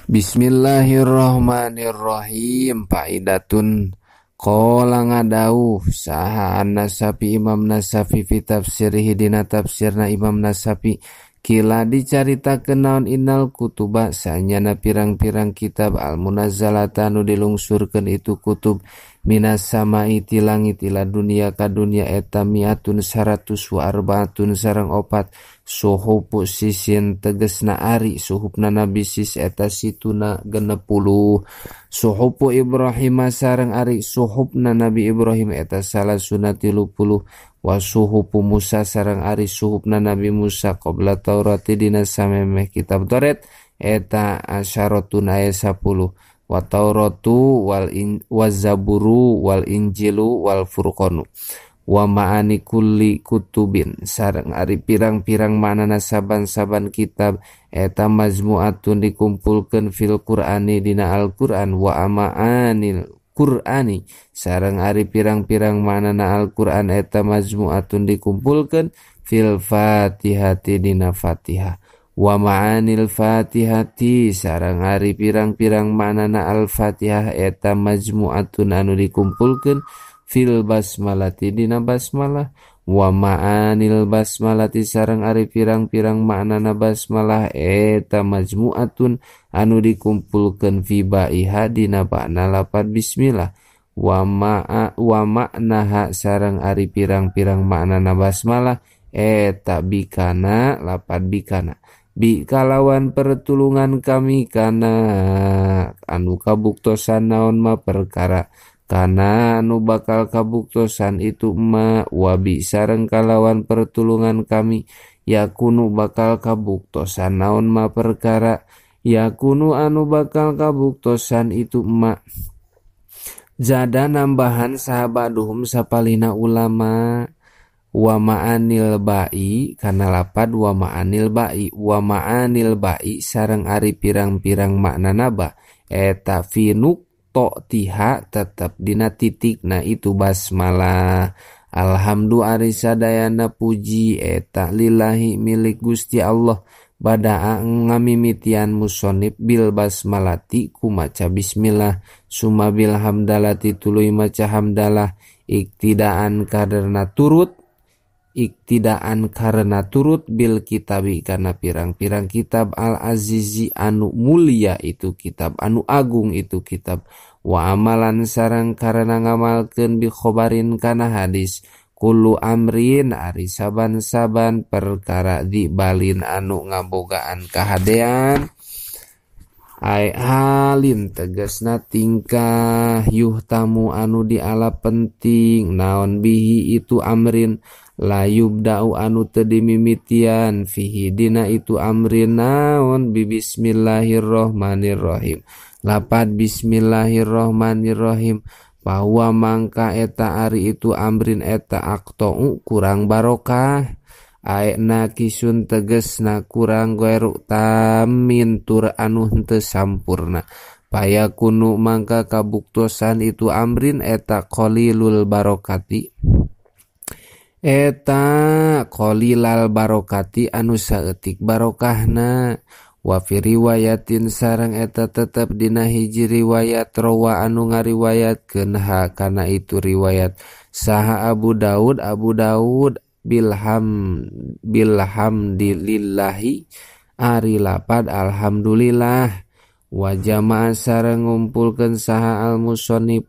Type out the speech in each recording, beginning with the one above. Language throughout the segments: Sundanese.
Bismillahirrahmanirrahim. Faidatun qala ngadauh saha An-Nasafi Imam Nasafi fi tafsirihi dina tafsirna Imam Nasafi kila dicaritakeun naon innal kutuba sanyana pirang-pirang kitab al-munazzalata nu dilungsurkeun itu kutub minas samai ti langit ila dunia ka dunia eta miatun 100 wa arbaatun sareng opat suhupu sisin tegesna ari suhupna nabi sis eta situna 60 suhupu Ibrahim sareng ari suhupna nabi Ibrahim eta salah sunati 30 wa suhupu Musa sareng ari suhupna nabi Musa qabla Taurati dina samemeh kitab Taurat eta asyaratun aya 10 wa Tauratu wal Zaburu wal Injilu wal Furqanu wa ma'ani kulli kutubin sareng ari pirang-pirang maknana saban-saban kitab eta majmu'atun dikumpulkeun fil Qur'ani dina Al-Qur'an wa ma'anil Qur'ani sareng ari pirang-pirang maknana Al-Qur'an eta majmu'atun dikumpulkeun fil Fatihati dina Fatihah wa ma'anil Fatihati sareng ari pirang-pirang maknana Al-Fatihah eta majmu'atun anu dikumpulkeun fil basmalati dina basmalah wa ma'anil basmalati sareng ari pirang-pirang maknana basmalah eta majmu'atun anu dikumpulkeun fi baiha dina ba'na lapad bismillah wa ma'naha sareng ari pirang-pirang maknana basmalah eta bikana lapad bikana bi kalawan pertulungan kami kana anu kabuktosan naon ma perkara kana anu bakal kabuktosan itu ma wabi sareng kalawan pertulungan kami yakunu bakal kabuktosan naon ma perkara yakunu anu bakal kabuktosan itu ma jada nambahan sahabaduhum sapalina ulama wa ma'anil ba'i kana lapad wa ma'anil ba'i sareng ari pirang-pirang maknana ba eta finuk to tiha tetap dina titik na itu basmalah alhamdu ari sadayana puji eta lillahi milik Gusti Allah bada'a ngamimitian musonib bil basmalati kumaca bismillah summa bil hamdalati tuluy maca hamdalah iktidaan karena turut bil kitabi karena pirang-pirang kitab al-azizi anu mulia itu kitab anu agung itu kitab wa amalan sareng karena ngamalkeun bi khobarin kana hadis kullu amrin ari saban-saban perkara di balin anu ngabogaan kahadean ai halin tegasna tingkah yuhtamu anu diala penting naon bihi itu amrin la yubda'u anu teu dimimitian fihi dina itu amrin naon bi bismillahirrahmanirrahim lapad bismillahirrahmanirrahim bahwa mangka eta ari itu amrin eta aqta'u kurang barokah aena kisun tegesna kurang goeruk tamin tur anu henteu sampurna payakunu mangka kabuktosan itu amrin eta qalilul barokati eta qalilal barokati anu saeutik barokahna wa fi riwayatin sareng eta tetep dina hiji riwayat rawa anu ngariwayatkeun ha kana itu riwayat saha Abu Daud bilhamdillahi ari lapad alhamdulillah wa jama'a sareng ngumpulkeun saha al musannif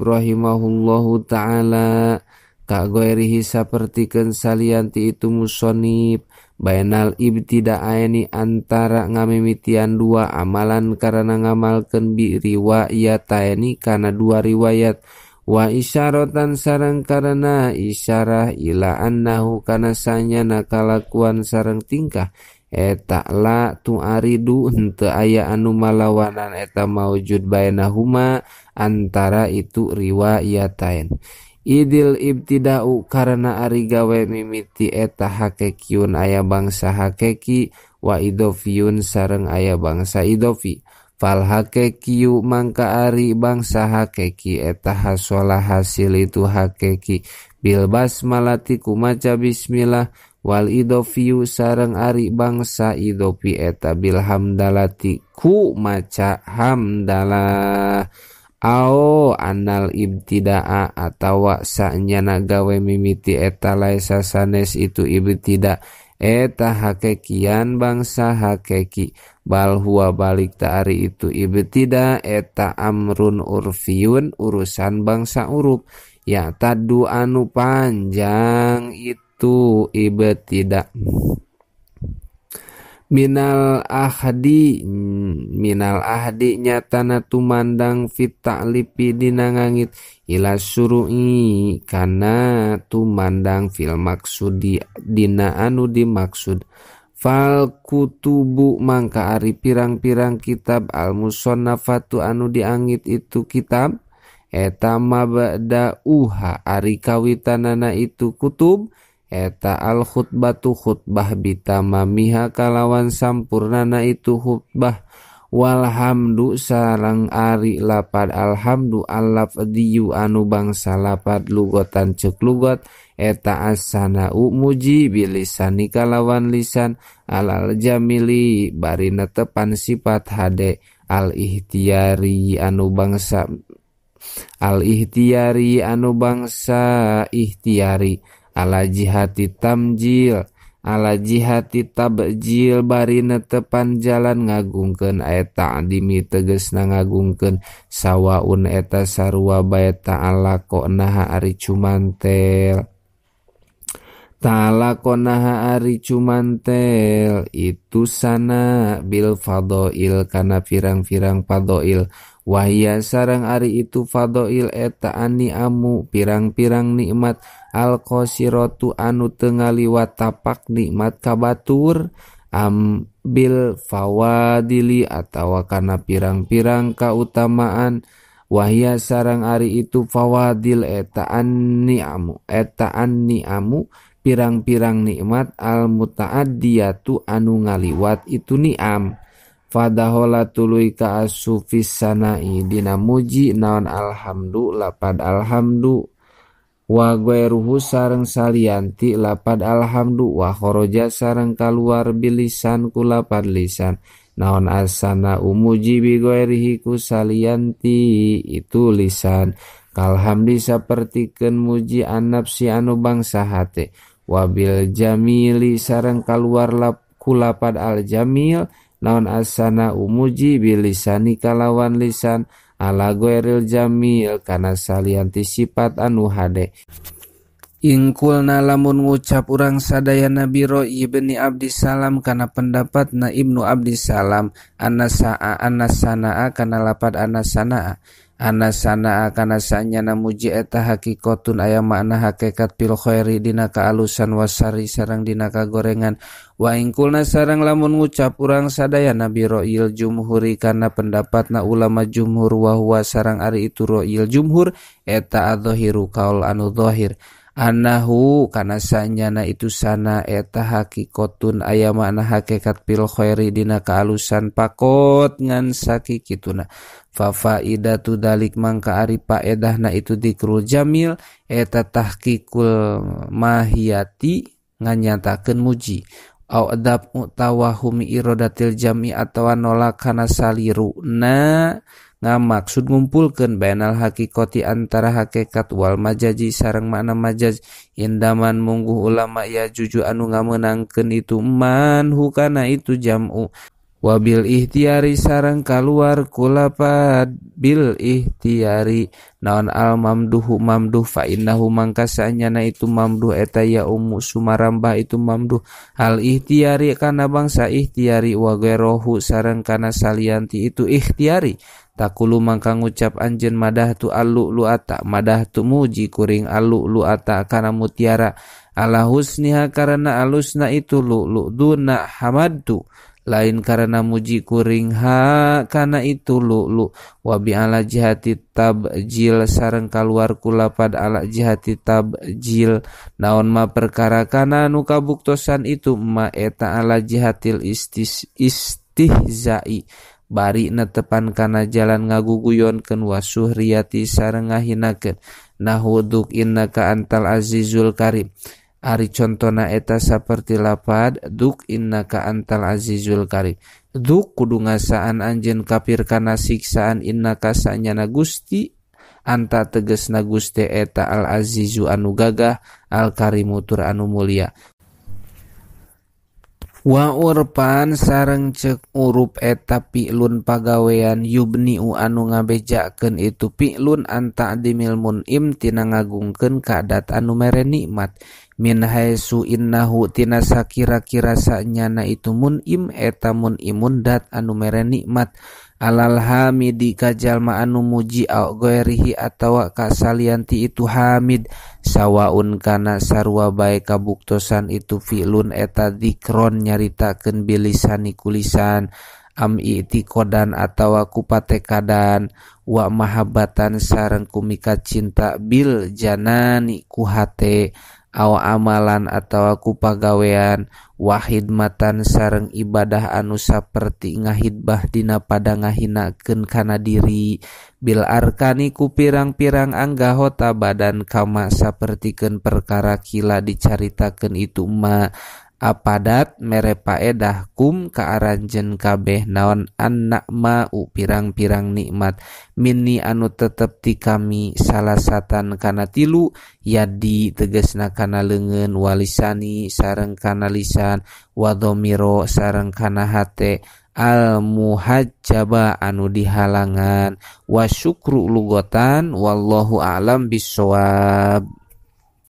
rahimahullahu taala ka goerihi sapertikeun salianti itu musannif bainal ibtida'aini antara ngamimitian dua amalan karena ngamalkeun bi riwayataini kana dua riwayat wa isyaratan sareng karena isyarah ila annahu kana sanyana kalakuan sareng tingkah eta la tuaridu henteu aya anu malawanan eta maujud bainahuma antara itu riwayatain idil ibtida'u karena ari gawe mimiti eta hakekiun aya bangsa hakeki wa idofiyun sareng aya bangsa idofi fal hakekiu mangka ari bangsa hakeki eta hasola hasil itu hakeki bil basmalati kumaca bismillah wal idofiyu sareng ari bangsa idofi eta bil hamdalati ku maca hamdalah ao anal ibtidaa atawa sanyana gawe mimiti eta laisa sanes itu ibtida eta hakekian bangsa hakeki bal huwa balik ta'ari itu ibtida eta amrun urfiyun urusan bangsa uruf ya tadu anu panjang itu ibtida minal ahdi nyatana tumandang fit ta'lipi dina ngangit ila syuru'i kana tumandang fil maksudi dina anu dimaksud fal kutubu mangka ari pirang-pirang kitab al musannafatu anu diangit itu kitab eta mabda uha ari kawitanana itu kutub eta al khutbatu khutbah bitamamiha kalawan sampurnana itu khutbah walhamdu sareng ari lapad alhamdu allafdiyu anu bangsa lapad lugotan cek lugot eta as-sana'u muji bilisani kalawan lisan alal jamili bari netepan sifat hade al ihtiyari anu bangsa ihtiyari ala jihati tamjil ala jihati tabjil bari netepan jalan ngagungkeun eta adimi tegesna ngagungkeun sawaun eta sarua bae ta'ala konaha ari cumantel ta'ala ari cumantel itu sana bil fadail kana pirang-pirang fadail wahia sareng ari itu fadail eta ani'amu pirang-pirang nikmat al qasiratu anu teu ngaliwat tapak nikmat kabatur bil fawadili atawa kana pirang-pirang kautamaan wahia sareng ari itu fawadil eta anni'amu pirang-pirang nikmat al muta'addiyatu anu ngaliwat itu ni'am fadahola tuluy ka asufis sanai dina muji naon alhamdu lapad alhamdu wa ghairuhu sareng salianti lapad alhamdu wa kharaja sareng kaluar bilisan ku lapad lisan naon asana umuji bi ghairihi ku salianti itu lisan kalhamdi sapertikeun muji annafsi anu bangsa hate wabil jamili sareng kaluar ku lapad al jamil naon asana umuji bilisani kalawan lisan ala ghairil jamil kana salianti sifat anu hade ingkulna lamun ngucap urang sadayana biro ibni Abdissalam kana pendapatna Ibnu Abdissalam anasanaa kana lapad anasanaa kana sanyana muji eta hakikatun aya makna hakikat pil khairi dina kaalusan wasari sareng dina kagorengan wa ingkulna sareng lamun ngucap urang sadayana biro il jumhuri kana pendapatna ulama jumhur wa huwa sareng ari itu roil jumhur eta adzahiru kaul anu zahir anahu kana sanyana itu sana eta hakikatun aya makna hakikat pil khairi dina kaalusan pakot ngan sakikituna fa faidatu dalik mangka ari paedahna itu dikrul jamil eta tahqiqul mahiyati nganyatakeun muji au adab tawahumi iradatil jami atawa nolak kana saliruna ngamaksud ngumpulkeun bainal hakikati antara hakikat wal majazi sareng makna majaz indaman mungguh ulama ya juju anu ngamenangkeun itu man hukana itu jam'u wabil ihtiyari sareng kaluar kulapad bil ihtiyari naon al mamduhu mamduh fa innahu mangka sanyana itu mamduh eta ya sumarambah itu mamduh al ihtiyari kana bangsa ihtiyari wa ghairuhu sareng kana salianti itu ihtiyari takulu mangka ngucap anjeun madahtu al-lu'lu'ata madahtu muji kuring al-lu'lu'ata kana mutiara ala husniha karena alusna itu lu'lu duna hamadtu lain karena muji kuring ha kana itu lu'lu wa bi ala jihati tabjil sareng kaluar kulapad ala jihati tabjil naon ma perkara kana anu kabuktosan itu ma eta ala jihatil istihzai bari netepan kana jalan ngaguguyonkeun wasuhriyati sareng ngahinakeun nahuduk innaka antal azizul karim Ari contona eta saperti lapad duk innaka antal azizul karim. Duk kudu ngasaan anjeun kafir kana siksaan innaka sanyana Gusti anta tegesna Gusti eta al azizu anu gagah al karimu tur anu mulia. Wa urpan sareng cek urup eta pi'lun pagawean yubniu anu ngabejakeun itu pi'lun anta dimil mun'im tina ngagungkeun kadat anu mere nikmat min haitsu innahu tina sakira-kira sanyana itu mun'im eta mun'imun dat anu mere nikmat alal hamidi ka jalma anu muji au goerihi atawa ka salianti itu hamid sawaun kana sarua bae kabuktosan itu fi'lun eta dzikron nyaritakeun bilisani kulisan am i'tiqadan atawa kupatekadan wa mahabbatan sareng kumika cinta bil janani ku hate aw amalan atawa ku pagawean wahidmatan sareng ibadah anu saperti ngahidbah dina pada ngahinakeun kana diri bil arkani ku pirang-pirang anggahota badan kama sapertikeun perkara kila dicaritakeun itu ma apadat mere paedah kum kaaranjeun kabeh naon anna'ma'u pirang-pirang nikmat minni anu tetep ti kami salasatan kana tilu yadi tegesna kana leungeun walisani sareng kana lisan wadhamiro sareng kana hate al muhajjaba anu dihalangan wa syukru lugotan wallahu a'lam bissawab.